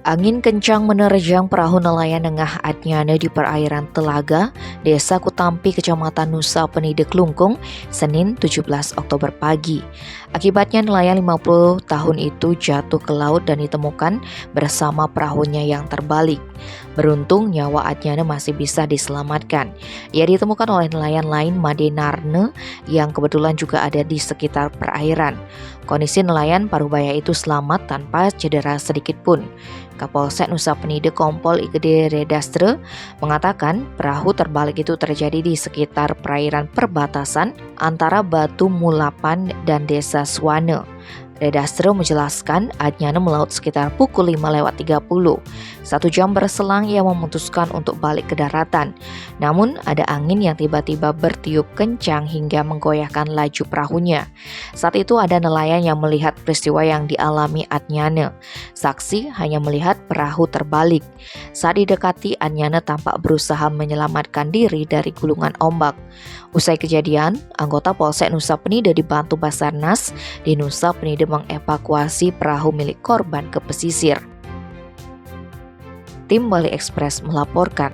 Angin kencang menerjang perahu nelayan Nengah Adnyana di perairan Telaga, Desa Kutampi, Kecamatan Nusa Penida, Klungkung, Senin 17 Oktober pagi. Akibatnya nelayan 50 tahun itu jatuh ke laut dan ditemukan bersama perahunya yang terbalik. Beruntung nyawa Adnyana masih bisa diselamatkan. Ia ditemukan oleh nelayan lain Made Narne yang kebetulan juga ada di sekitar perairan. Kondisi nelayan Parubaya itu selamat tanpa cedera sedikit pun. Kapolsek Nusa Penida Kompol Igede Redastre mengatakan perahu terbalik itu terjadi di sekitar perairan perbatasan antara Batu Mulapan dan Desa Swane. Redastre menjelaskan Adnyana melaut sekitar pukul 5:30. 1 jam berselang ia memutuskan untuk balik ke daratan. Namun ada angin yang tiba-tiba bertiup kencang hingga menggoyahkan laju perahunya. Saat itu ada nelayan yang melihat peristiwa yang dialami Adnyana. Saksi hanya melihat perahu terbalik. Saat didekati, Adnyana tampak berusaha menyelamatkan diri dari gulungan ombak. Usai kejadian, anggota Polsek Nusa Penida dibantu Basarnas di Nusa Penida mengevakuasi perahu milik korban ke pesisir. Tim Bali Express melaporkan.